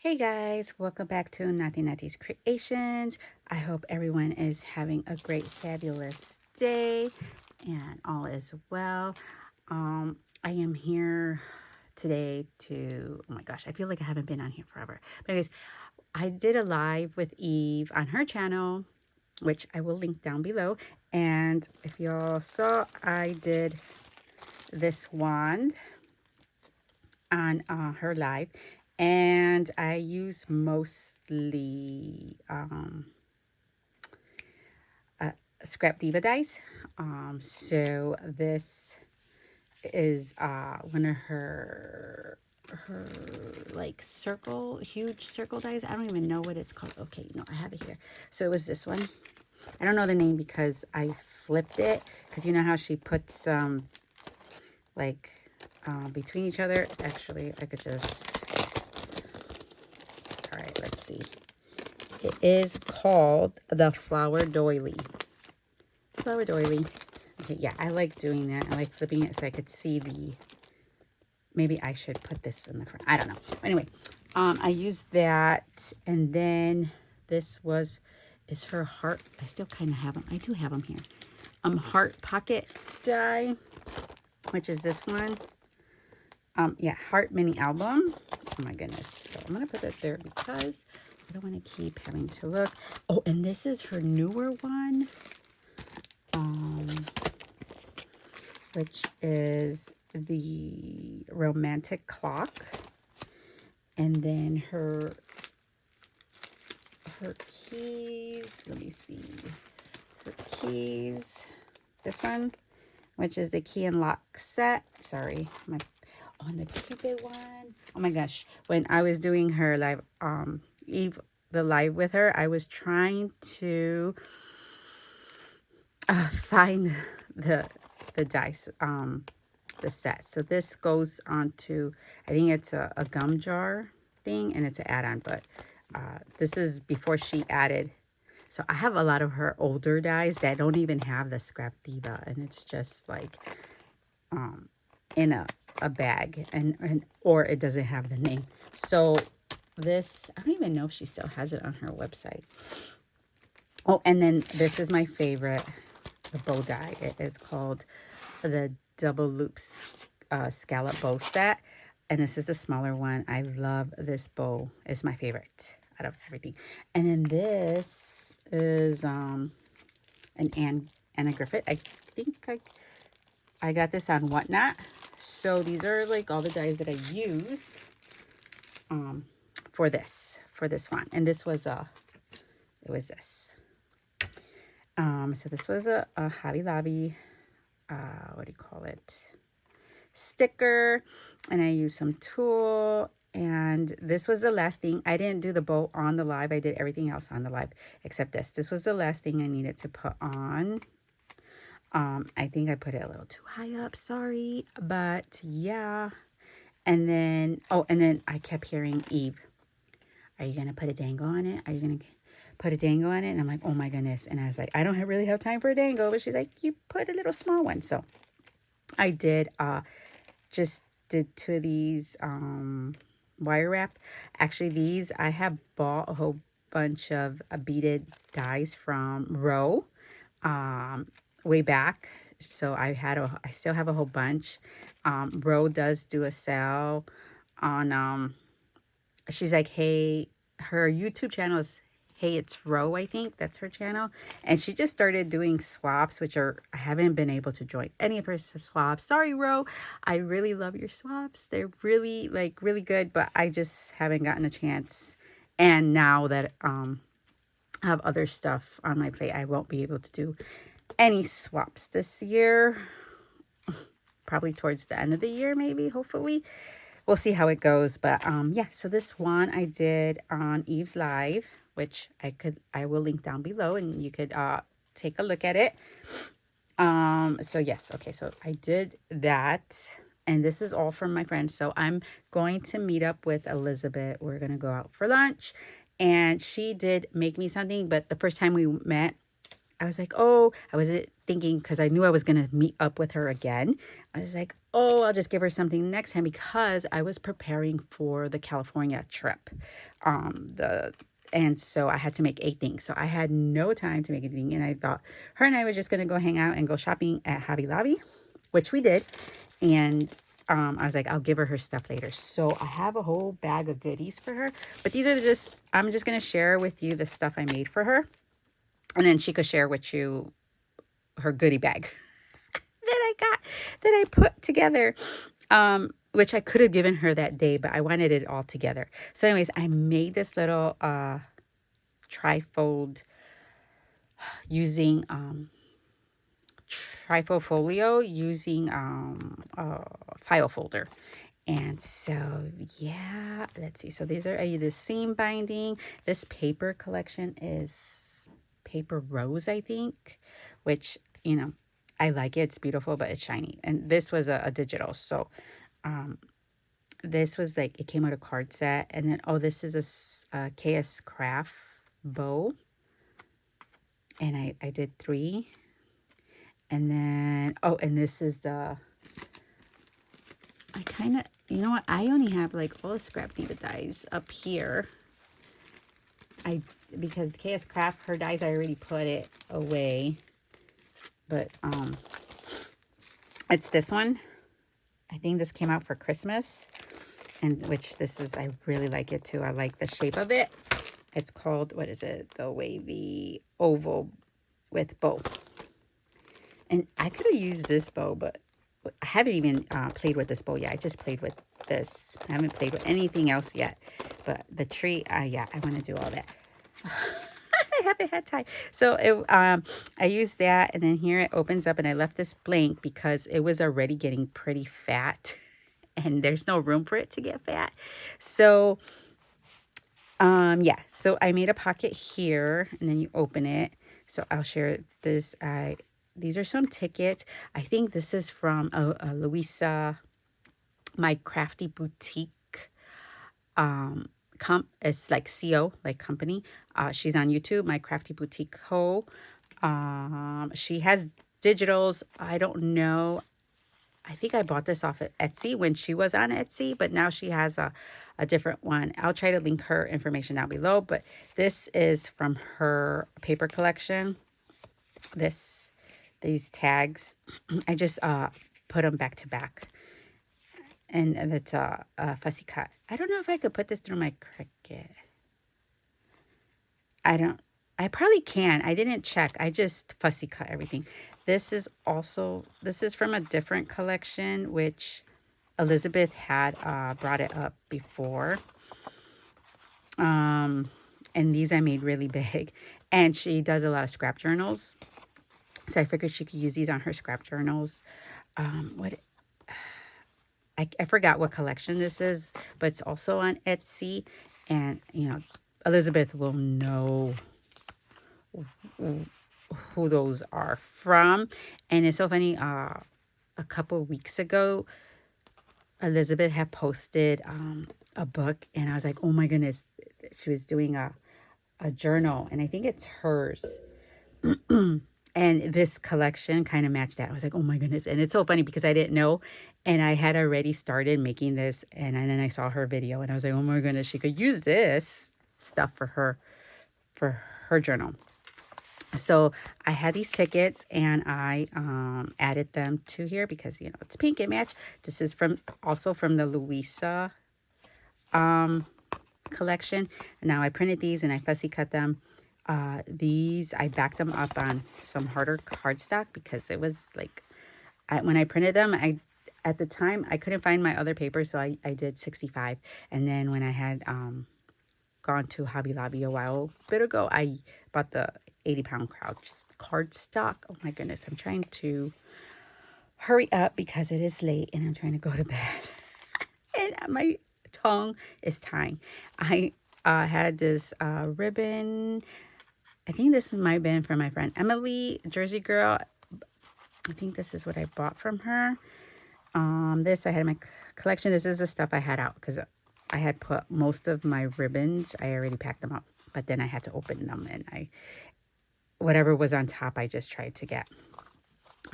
Hey guys, welcome back to Nati's Creations. I hope everyone is having a great, fabulous day and all is well. I am here today oh my gosh, I feel like I haven't been on here forever. But anyways, I did a live with Eve on her channel, which I will link down below. And if y'all saw, I did this wand on her live, and I use mostly scrap diva dies. So this is one of her like huge circle dies. I don't even know what it's called. Okay, no, I have it here. So it was this one. I don't know the name because I flipped it, because you know how she puts like between each other. Actually, I could just, all right, let's see. It is called the flower doily. Flower doily. Okay, yeah, I like doing that. I like flipping it so I could see maybe I should put this in the front. I don't know. Anyway, I used that, and then this is her heart. I still kind of have them. I do have them here. Heart pocket die, which is this one. Yeah, heart mini album. Oh my goodness. So I'm gonna put that there because I don't want to keep having to look. Oh, and this is her newer one, which is the romantic clock. And then her keys. Let me see. Her keys. This one, which is the key and lock set. Sorry, on the Cupid one. Oh my gosh. When I was doing her live, Eve, the live with her, I was trying to find the dice, the set. So this goes on to, I think it's a gum jar thing, and it's an add-on, but this is before she added. So I have a lot of her older dies that don't even have the scrap diva, and it's just like in a bag, and or it doesn't have the name. So this, I don't even know if she still has it on her website. Oh, and then this is my favorite, the bow die. It is called the double loops scallop bow set, and this is the smaller one. I love this bow. It's my favorite out of everything. And then this is an Anna Griffith. I think I got this on Whatnot. So these are like all the dies that I used for this one. And this was it was this. So this was a Hobby Lobby, what do you call it? Sticker, and I used some tulle, and this was the last thing. I didn't do the bow on the live. I did everything else on the live except this. This was the last thing I needed to put on. I think I put it a little too high up, sorry, but yeah. And then, oh, and then I kept hearing Eve, are you gonna put a dangle on it? Are you gonna put a dangle on it? And I'm like, oh my goodness. And I was like, I don't really have time for a dangle, but she's like, you put a little small one. So I did just did two of these wire wrap. Actually, these I have bought a whole bunch of beaded dies from Row way back. So I still have a whole bunch. Row does do a sale on she's like, hey, her YouTube channel is Hey It's Row, I think that's her channel, and she just started doing swaps, which I haven't been able to join any of her swaps. Sorry, Row. I really love your swaps. They're really really good, but I just haven't gotten a chance. And now that I have other stuff on my plate, I won't be able to do any swaps this year. Probably towards the end of the year, maybe, hopefully. We'll see how it goes. But yeah, so this one I did on Eve's live, which I will link down below, and you could take a look at it. So yes, okay, so I did that, and this is all from my friend. So I'm going to meet up with Elizabeth. We're gonna go out for lunch, and she did make me something, but the first time we met, I was like, oh, I was thinking, because I knew I was going to meet up with her again. I was like, oh, I'll just give her something next time, because I was preparing for the California trip. And so I had to make 8 things. So I had no time to make anything. And I thought her and I were just going to go hang out and go shopping at Hobby Lobby, which we did. And I was like, I'll give her stuff later. So I have a whole bag of goodies for her. But these are just, I'm just going to share with you the stuff I made for her. And then she could share with you her goodie bag that I put together, which I could have given her that day, but I wanted it all together. So anyways, I made this little trifold using trifold folio using file folder. And so, yeah, let's see. So these are the seam binding. This paper collection is paper rose, I think, which, you know, I like it. It's beautiful, but it's shiny. And this was a digital. So this was like, it came with a card set. And then, oh, this is a KS Craft bow. And I did 3. And then, oh, and this is the, I kind of, you know what? I only have like all the scrap diva dies up here. Because KS Craft, her dies, I already put it away. But it's this one. I think this came out for Christmas. And which this is, I really like it too. I like the shape of it. It's called, what is it? The wavy oval with bow. And I could have used this bow, but I haven't even played with this bow yet. I just played with this. I haven't played with anything else yet. But the tree, yeah, I want to do all that. I haven't had time. So I used that, and then here it opens up, and I left this blank because it was already getting pretty fat, and there's no room for it to get fat. So yeah, so I made a pocket here, and then you open it. So I'll share this. These are some tickets. I think this is from Luisa, my crafty boutique. It's like CO, like company. She's on YouTube, my crafty boutique co. She has digitals. I don't know. I think I bought this off at Etsy when she was on Etsy, but now she has a different one. I'll try to link her information down below, but this is from her paper collection. These tags, I just put them back to back. And it's a fussy cut. I don't know if I could put this through my Cricut. I probably can. I didn't check. I just fussy cut everything. This is from a different collection, which Elizabeth had brought it up before. And these I made really big. And she does a lot of scrap journals. So I figured she could use these on her scrap journals. I forgot what collection this is, but it's also on Etsy. And, you know, Elizabeth will know who those are from. And it's so funny. A couple of weeks ago, Elizabeth had posted a book, and I was like, oh my goodness. She was doing a journal, and I think it's hers. And this collection kind of matched that. I was like, oh my goodness. And it's so funny because I didn't know. And I had already started making this. And then I saw her video, and I was like, oh my goodness, she could use this stuff for her journal. So I had these tickets, and I added them to here because, you know, it's pink and match. This is also from the Luisa collection. And now I printed these, and I fussy cut them. These, I backed them up on some harder cardstock because it was like, when I printed them, at the time, I couldn't find my other paper, so I did 65. And then when I had gone to Hobby Lobby a bit ago, I bought the 80-pound cardstock. Oh my goodness, I'm trying to hurry up because it is late, and I'm trying to go to bed. And my tongue is tying. I had this ribbon. I think this might have been from my friend Emily, Jersey girl. I think this is what I bought from her. This I had in my collection. This is the stuff I had out because I had put most of my ribbons. I already packed them up, but then I had to open them, and whatever was on top, I just tried to get.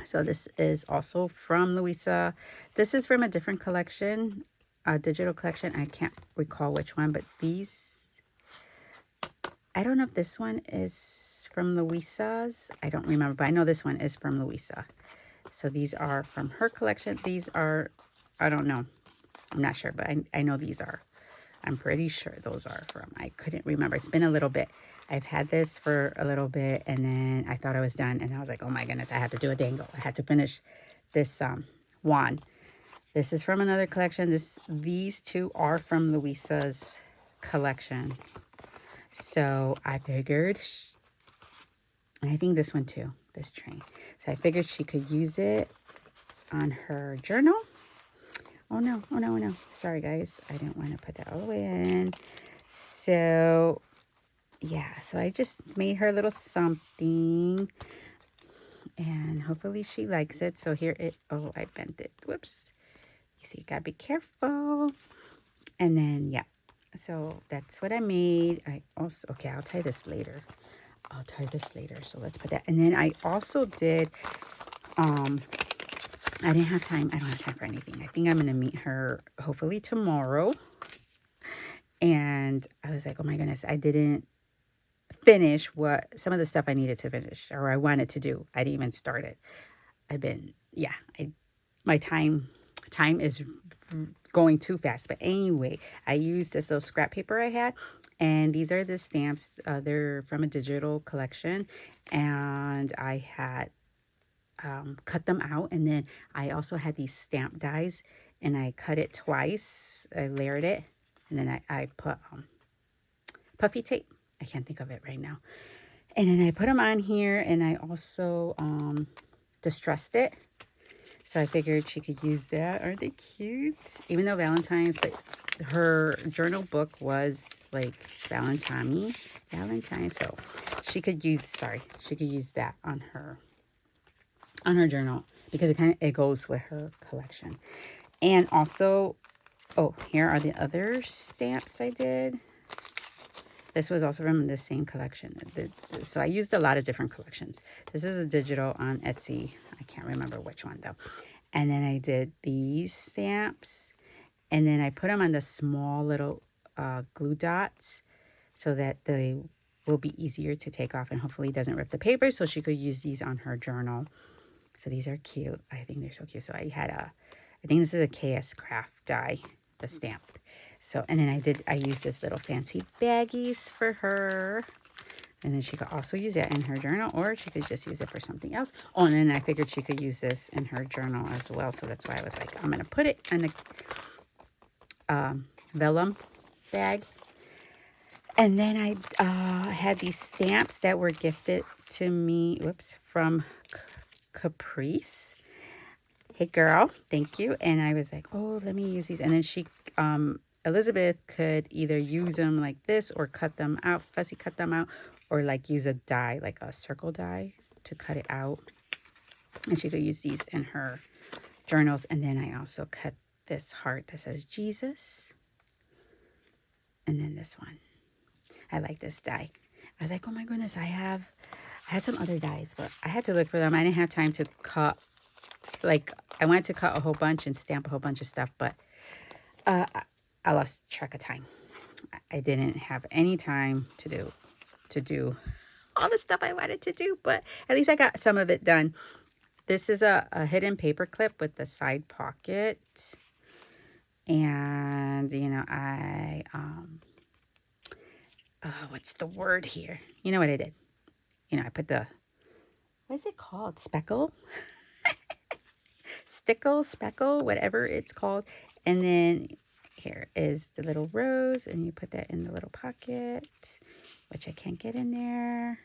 So this is also from Luisa. This is from a different collection, a digital collection. I can't recall which one, but these, I don't know if this one is from Luisa's. I don't remember, but I know this one is from Luisa. So these are from her collection. These are, I don't know. I'm not sure, but I know these are. I'm pretty sure those are from. I couldn't remember. It's been a little bit. I've had this for a little bit, and then I thought I was done, and I was like, oh my goodness, I had to do a dangle. I had to finish this wand. This is from another collection. These two are from Luisa's collection. So I figured, and I think this one too, this train. So I figured she could use it on her journal. Oh no, oh no, oh no. Sorry guys, I didn't want to put that all the way in. So yeah, so I just made her a little something, and hopefully she likes it. So here it, oh, I bent it. Whoops. You see, you gotta be careful. And then, yeah, so that's what I made. I also, okay, I'll tie this later. I'll tie this later. So let's put that. And then I also did, I didn't have time. I don't have time for anything. I think I'm going to meet her hopefully tomorrow. And I was like, oh my goodness, I didn't finish some of the stuff I needed to finish or I wanted to do. I didn't even start it. I've been, yeah, my time is going too fast. But anyway, I used this little scrap paper I had. And these are the stamps. They're from a digital collection. And I had cut them out, and then I also had these stamp dies, and I cut it twice. I layered it, and then I put puffy tape. I can't think of it right now. And then I put them on here, and I also distressed it. So I figured she could use that. Aren't they cute? Even though Valentine's, but her journal book was like Valentine. So she could use that on her journal because it goes with her collection. And also, oh, here are the other stamps I did. This was also from the same collection. So I used a lot of different collections. This is a digital on Etsy. I can't remember which one though. And then I did these stamps, and then I put them on the small little glue dots so that they will be easier to take off and hopefully doesn't rip the paper, so she could use these on her journal. So these are cute. I think they're so cute. So I think this is a KS craft die, the stamp. So, and then I used this little fancy baggies for her. And then she could also use that in her journal, or she could just use it for something else. Oh, and then I figured she could use this in her journal as well. So that's why I was like, I'm going to put it in a vellum bag. And then I had these stamps that were gifted to me, from Caprice. Hey girl, thank you. And I was like, oh, let me use these. And then Elizabeth could either use them like this or cut them out, fussy cut them out, or like use a die, like a circle die to cut it out. And she could use these in her journals. And then I also cut this heart that says Jesus. And then this one. I like this die. I was like, oh my goodness, I had some other dies, but I had to look for them. I didn't have time to cut. Like, I wanted to cut a whole bunch and stamp a whole bunch of stuff, but I lost track of time. I didn't have any time to do all the stuff I wanted to do, but at least I got some of it done. This is a hidden paper clip with the side pocket. And, I, what's the word here? You know what I did? I put what is it called? Speckle? Speckle, whatever it's called. And then here is the little rose, and you put that in the little pocket, which I can't get in there.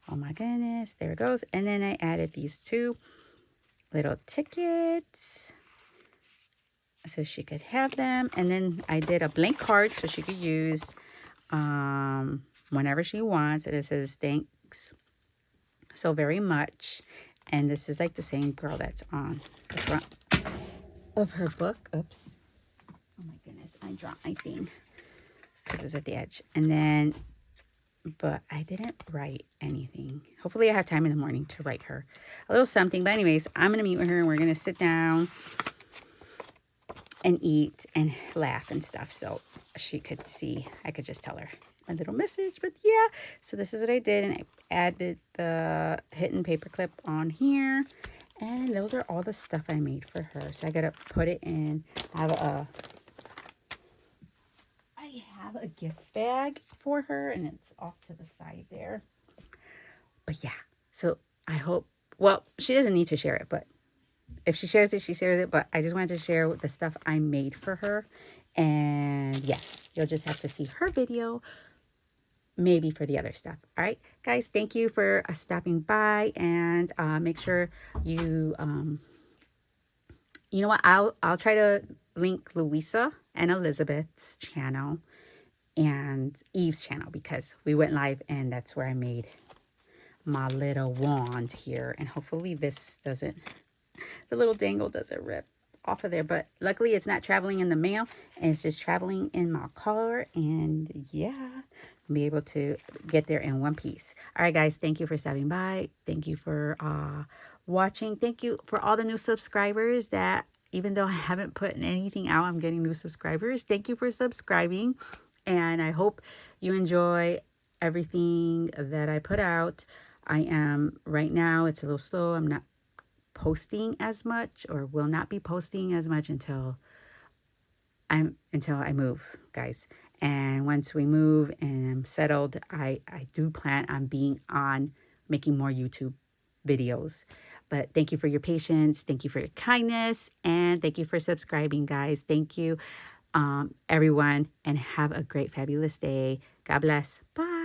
Oh my goodness, there it goes. And then I added these two little tickets so she could have them. And then I did a blank card so she could use whenever she wants. And it says, thanks so very much. And this is like the same girl that's on the front of her book. Oops. Oh my goodness, I dropped my thing because it's at the edge. And then but I didn't write anything. Hopefully I have time in the morning to write her a little something. But anyways, I'm going to meet with her and we're going to sit down and eat and laugh and stuff. So she could see, I could just tell her a little message. But yeah, so this is what I did. And I added the hidden paperclip on here. And those are all the stuff I made for her. So I got to put it in. I have a gift bag for her and it's off to the side there. But yeah, so I hope, well, she doesn't need to share it, but if she shares it, she shares it. But I just wanted to share the stuff I made for her. And yeah, you'll just have to see her video, maybe for the other stuff. All right, guys, thank you for stopping by. And make sure you, you know what, I'll try to link Luisa and Elizabeth's channel and Eve's channel because we went live and that's where I made my little wand here. And hopefully this doesn't, the little dangle doesn't rip off of there. But luckily it's not traveling in the mail and it's just traveling in my car. And yeah, I'll be able to get there in one piece. All right, guys, thank you for stopping by. Thank you for watching. Thank you for all the new subscribers that even though I haven't put anything out, I'm getting new subscribers. Thank you for subscribing. And I hope you enjoy everything that I put out. I am right now, it's a little slow. I'm not posting as much or will not be posting as much until I move, guys. And once we move and I'm settled, I do plan on being on making more YouTube videos. But thank you for your patience. Thank you for your kindness. And thank you for subscribing, guys. Thank you, everyone. And have a great, fabulous day. God bless. Bye.